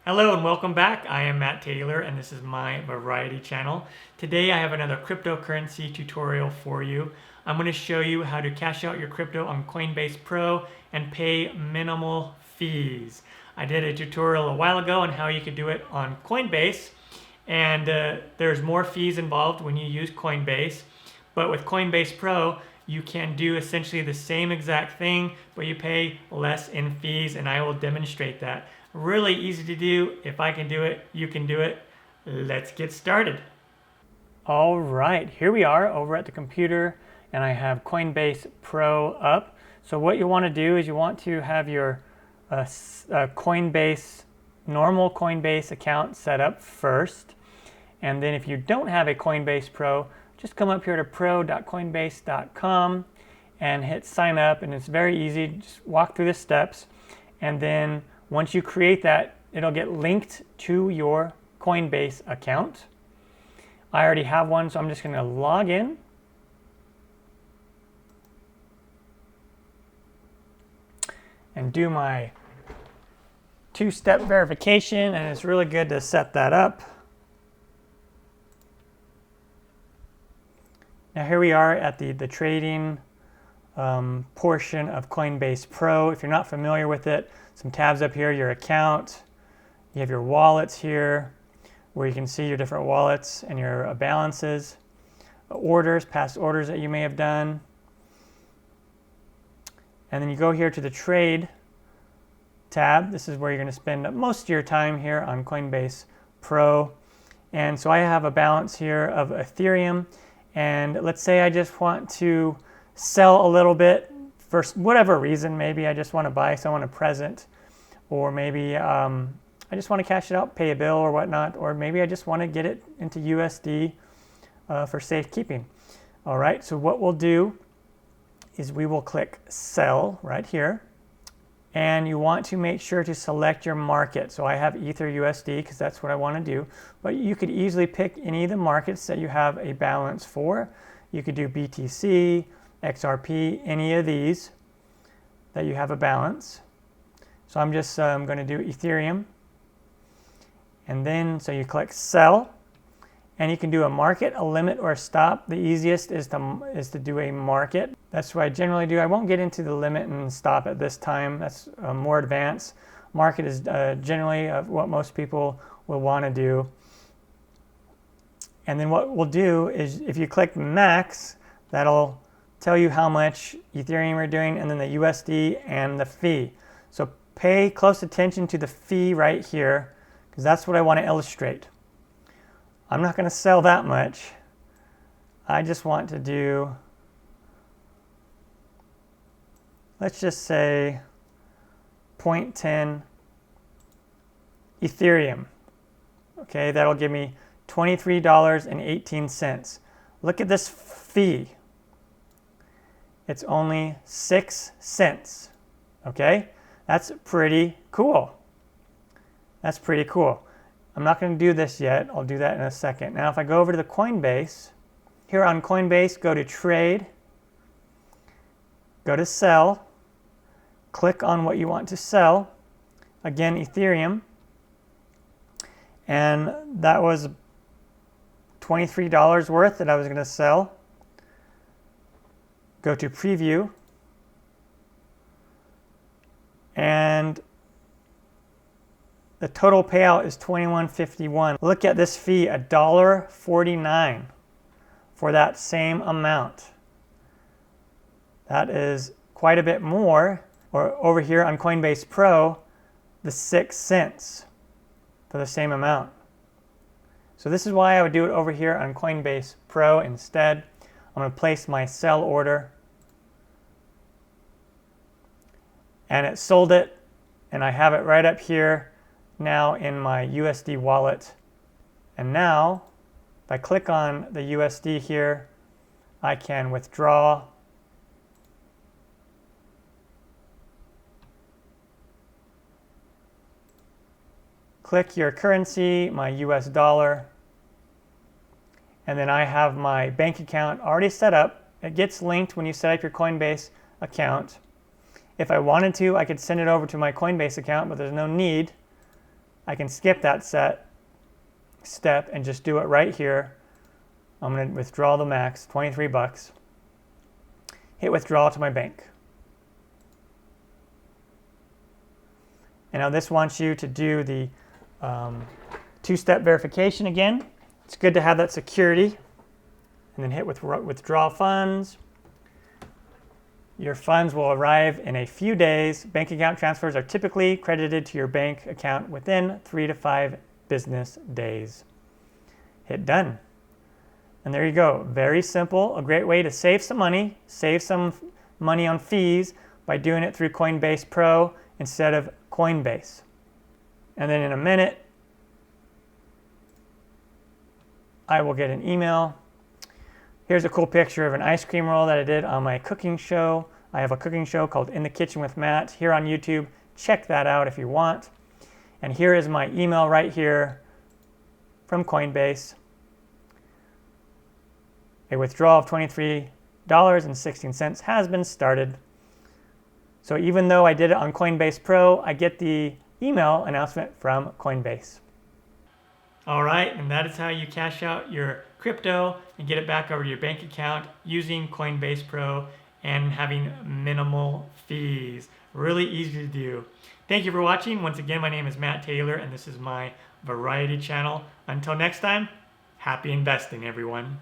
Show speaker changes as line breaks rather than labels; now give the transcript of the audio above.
Hello and welcome back. I am Matt Taylor and this is my variety channel. Today I have another cryptocurrency tutorial for you. I'm going to show you how to cash out your crypto on Coinbase Pro and pay minimal fees. I did a tutorial a while ago on how you could do it on Coinbase, and there's more fees involved when you use Coinbase. But with Coinbase Pro, you can do essentially the same exact thing, but you pay less in fees, and I will demonstrate that. Really easy to do. If I can do it, you can do it. Let's get started. All right, here we are over at the computer, and I have Coinbase Pro up. So what you want to do is you want to have your Coinbase, normal Coinbase account set up first. And then if you don't have a Coinbase Pro, just come up here to pro.coinbase.com and hit sign up, and it's very easy. Just walk through the steps, and then once you create that, it'll get linked to your Coinbase account. I already have one, so I'm just going to log in. And do my two-step verification, and it's really good to set that up. Now here we are at the trading portion of Coinbase Pro. If you're not familiar with it, some tabs up here, your account, you have your wallets here where you can see your different wallets and your balances, orders, past orders that you may have done. And then you go here to the trade tab. This is where you're going to spend most of your time here on Coinbase Pro. And so I have a balance here of Ethereum, and let's say I just want to sell a little bit for whatever reason. Maybe I just want to buy someone a present, or maybe I just want to cash it out, pay a bill or whatnot, or maybe I just want to get it into USD for safekeeping. All right, so what we'll do is we will click sell right here, and you want to make sure to select your market. So I have Ether USD because that's what I want to do, but you could easily pick any of the markets that you have a balance for. You could do BTC, XRP, any of these that you have a balance. So I'm just going to do Ethereum, and then so you click sell, and you can do a market, a limit, or a stop. The easiest is to do a market. That's what I generally do. I won't get into the limit and stop at this time. That's more advanced. Market is generally what most people will want to do. And then what we'll do is if you click max, that'll tell you how much Ethereum you're doing, and then the USD and the fee. So pay close attention to the fee right here, because that's what I want to illustrate. I'm not going to sell that much. I just want to do, let's just say 0.10 Ethereum. Okay, that'll give me $23.18. Look at this fee. It's only 6 cents. Okay, that's pretty cool. That's pretty cool. I'm not going to do this yet. I'll do that in a second. Now if I go over to the Coinbase, here on Coinbase, go to trade, go to sell, click on what you want to sell. Again, Ethereum. And that was $23 worth that I was going to sell. Go to preview, and the total payout is $21.51. Look at this fee, $1.49 for that same amount. That is quite a bit more. Or over here on Coinbase Pro, the 6 cents for the same amount. So this is why I would do it over here on Coinbase Pro instead. I'm going to place my sell order, and it sold it, and I have it right up here now in my USD wallet. And now if I click on the USD here, I can withdraw. Click your currency, my US dollar, and then I have my bank account already set up. It gets linked when you set up your Coinbase account. If I wanted to, I could send it over to my Coinbase account, but there's no need. I can skip that step and just do it right here. I'm going to withdraw the max, 23 bucks. Hit withdraw to my bank. And now this wants you to do the two-step verification again. It's good to have that security. And then hit withdraw funds. Your funds will arrive in a few days. Bank account transfers are typically credited to your bank account within 3 to 5 business days. Hit done. And there you go. Very simple. A great way to save some money on fees by doing it through Coinbase Pro instead of Coinbase. And then in a minute, I will get an email. Here's a cool picture of an ice cream roll that I did on my cooking show. I have a cooking show called In the Kitchen with Matt here on YouTube. Check that out if you want. And here is my email right here from Coinbase. A withdrawal of $23.16 has been started. So even though I did it on Coinbase Pro, I get the email announcement from Coinbase. All right, and that is how you cash out your crypto and get it back over to your bank account using Coinbase Pro and having minimal fees. Really easy to do. Thank you for watching. Once again, my name is Matt Taylor, and this is my variety channel. Until next time, happy investing, everyone.